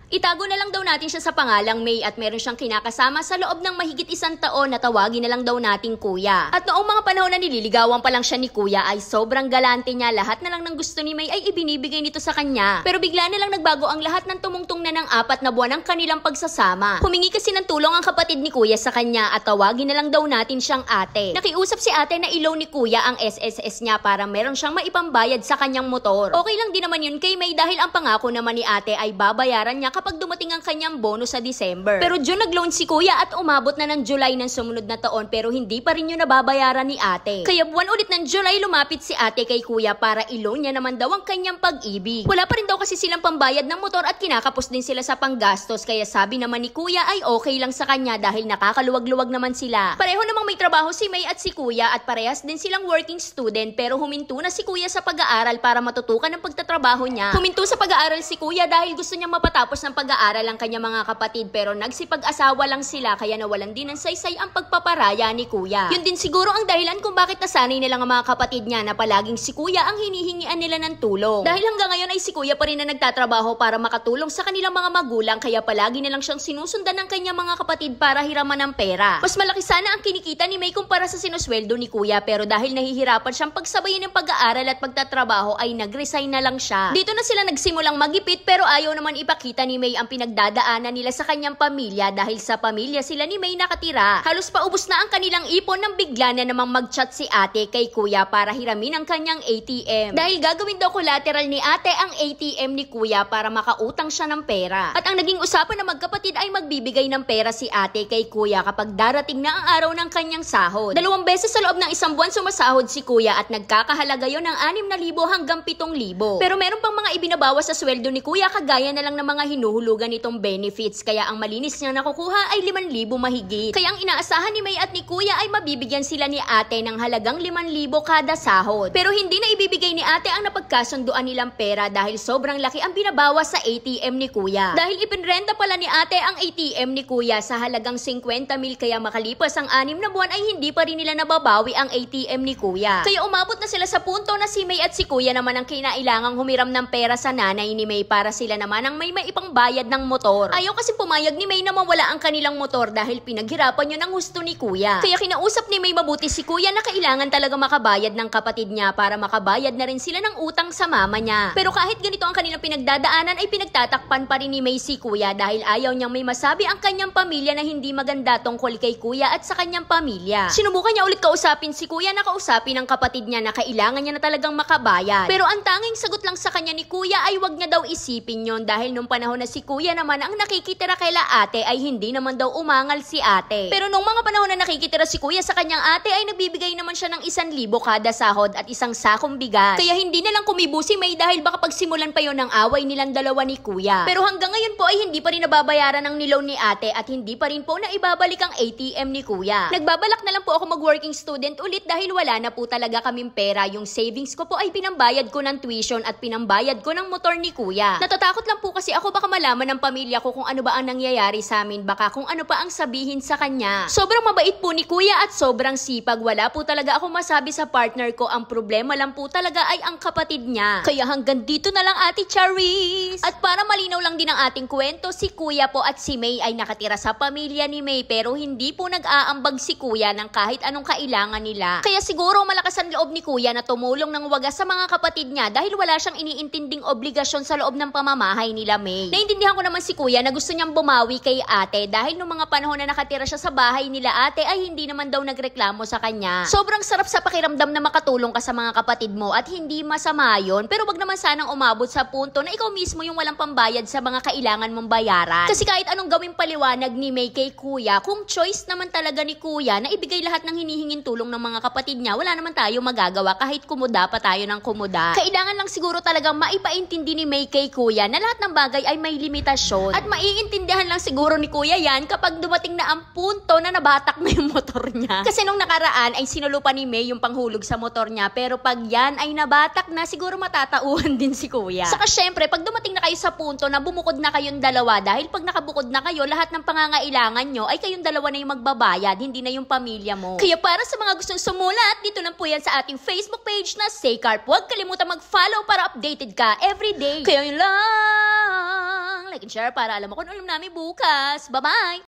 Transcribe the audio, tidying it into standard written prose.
Itago na lang daw natin siya sa pangalang May at meron siyang kinakasama sa loob ng mahigit 1 taon na tawagin na lang daw nating kuya. At noong mga panahon na nililigawan pa lang siya ni kuya ay sobrang galante niya, lahat na lang ng gusto ni May ay ibinibigay nito sa kanya. Pero bigla na lang nagbago ang lahat ng tumungtong na ng 4 na buwan ng kanilang pagsasama. Humingi kasi ng tulong ang kapatid ni kuya sa kanya at tawagin na lang daw natin siyang ate. Nakiusap si ate na i-loan ni kuya ang SSS niya para meron siyang maipambayad sa kanyang motor. Okay lang din naman yun kay May dahil ang pangako naman ni ate ay babayaran niya kapag dumating ang kanyang bonus sa December. Pero June nag-loan si kuya at umabot na ng July ng sumunod na taon pero hindi pa rin yun nababayaran ni ate. Kaya buwan ulit ng July lumapit si ate kay kuya para i-loan niya naman daw ang kanyang pag-ibig. Wala pa rin daw kasi silang pambayad ng motor at kinakapos din sila sa panggastos kaya sabi naman ni kuya ay okay lang sa kanya dahil nakakaluwag-luwag naman sila. Pareho namang may trabaho si May at si kuya at parehas din silang working student pero huminto na si kuya sa pag-aaral para matutukan ang pagtatrabaho niya. Huminto sa pag-aaral si kuya dahil gusto niyang mapatapos ng pag-aaral ang kanyang mga kapatid pero nagsipag-asawa lang sila kaya nawalan din ng saysay ang pagpaparaya ni kuya. Yun din siguro ang dahilan kung bakit nasanay nilang ang mga kapatid niya na palaging si kuya ang hinihingian nila ng tulong. Dahil hanggang ngayon ay si kuya pa rin na nagtatrabaho para makatulong sa kanilang mga magulang kaya palagi nilang siyang sinusundan ng kanyang mga kapatid para hiraman ng pera. Mas malaki sana ang kinikita ni May kumpara sa sinusweldo ni kuya pero dahil nahihirapan siyang pagsabayin ng pag-aaral at pagtatrabaho ay nag-resign na lang siya. Dito na sila nagsimulang magipit pero ayaw naman ipakita ni May ang pinagdadaanan nila sa kanyang pamilya dahil sa pamilya sila ni May nakatira. Halos paubos na ang kanilang ipon nang bigla na namang mag-chat si ate kay kuya para hiramin ang kanyang ATM. Dahil gagawin daw collateral ni ate ang ATM ni kuya para makautang siya ng pera. At ang naging usapan ng magkapatid ay magbibigay ng pera si ate kay kuya kapag darating na ang araw ng kanyang sahod. 2 beses sa loob ng 1 buwan sumasahod si kuya at nagkakahalaga yon ng 6,000 hanggang 7,000. Pero meron pang mga ibinabawas sa sweldo ni kuya kagaya na lang ng mga hinuhulugan nitong benefits kaya ang malinis niya nakukuha ay 5,000 mahigit. Kaya ang inaasahan ni May at ni kuya ay mabibigyan sila ni ate ng halagang 5,000 kada sahod. Pero hindi na ibibigay ni ate ang napagkasunduan nilang pera dahil sobrang laki ang binabawas sa ATM ni kuya. Dahil ipinrenta pala ni ate ang ATM ni kuya sa halagang 50,000 kaya makalipas ang 6 na buwan ay hindi pa rin nila nababawi ang ATM ni kuya. Kaya umabot na sila sa punto na si May at si kuya naman ang kinailangang humiram ng pera sa nanay ni May para sila naman ang may maipangbayad ng motor. Ayaw kasi pumayag ni May na mawala ang kanilang motor dahil pinaghirapan yun ang husto ni kuya. Kaya kinausap ni May mabuti si kuya na kailangan talaga makabayad ng kapatid niya para makabayad na rin sila ng utang sa mama niya. Pero kahit ganito ang kanilang pinagdadaanan ay pinagtatakpan pa rin ni May si kuya dahil ayaw niyang may masabi ang kanyang pamilya na hindi maganda tungkol kay kuya at sa kanyang pamilya. Sinubukan niya ulit kausapin si kuya na kausapin ng kapatid niya na kailangan niya na talagang makabayad. Pero ang tanging sagot lang sa kanya ni kuya ay wag niya daw isipin yon dahil nung panahon na si kuya naman ang nakikitira kaila ate ay hindi naman daw umangal si ate. Pero nung mga panahon na nakikitira si kuya sa kanyang ate ay nagbibigay naman siya ng 1,000 kada sahod at 1 sakong bigas. Kaya hindi na lang kumibo si May dahil baka pagsimulan pa yon ng away nilang dalawa ni kuya. Pero hanggang ngayon po ay hindi pa rin nababayaran ang niloan ni ate at hindi pa rin po na ibabalik ang ATM ni kuya. Nagbabalak na lang po ako mag-working student ulit dahil wala na po talaga kaming pera. Yung savings ko po ay pinambayad ko ng tuition at pinambayad ko ng motor ni kuya. Natatakot lang po kasi ako baka malaman ng pamilya ko kung ano ba ang nangyayari sa amin, baka kung ano pa ang sabihin sa kanya. Sobrang mabait po ni kuya at sobrang sipag. Wala po talaga ako masabi sa partner ko. Ang problema lang po talaga ay ang kapatid niya. Kaya hanggang dito na lang Ate Charis. At para malinaw lang din ang ating kwento, si kuya po at si May ay nakatira sa pamilya ni May pero hindi po nag-aambag si kuya ng kahit anong kailangan nila. Kaya siguro malakas ang loob ni kuya na tumulong ng wagas sa mga kapatid niya dahil wala siyang iniintinding obligasyon sa loob ng pamamahay nila May. Naintindihan ko naman si kuya na gusto niyang bumawi kay ate dahil nung mga panahon na nakatira siya sa bahay nila ate ay hindi naman daw nagreklamo sa kanya. Sobrang sarap sa pakiramdam na makatulong ka sa mga kapatid mo at hindi masama yun, pero wag naman sanang umabot sa punto na ikaw mismo yung walang pambayad sa mga kailangan mong bayaran. Kasi kahit anong gawing paliwanag ni May kay kuya, kung choice naman talaga ni kuya na ibigay lahat ng hinihinging tulong ng mga kapatid niya, wala naman tayo magagawa kahit kumuda pa tayo ng kumuda. Kailangan lang siguro talagang maipaintindi ni May kay kuya na lahat ng bagay ay may limitasyon. At maiintindihan lang siguro ni kuya yan kapag dumating na ang punto na nabatak na yung motor niya. Kasi nung nakaraan ay sinulupan ni May yung panghulog sa motor niya, pero pag yan ay nabatak na, siguro matatauhan din si kuya. Saka syempre, pag dumating na kayo sa punto na bumukod na kayong dalawa, dahil pag nakabukod na kayo, lahat ng pangangailangan nyo ay kayong dalawa na yung magbabayad, hindi na yung pamilya mo. Kaya para sa mga gustong sumulat, dito lang po yan sa ating Facebook page na Saycarp. Huwag kalimutan mag-follow para updated ka everyday. Kaya yun lang. like and share para alam mo kung ano alam namin bukas. Bye-bye!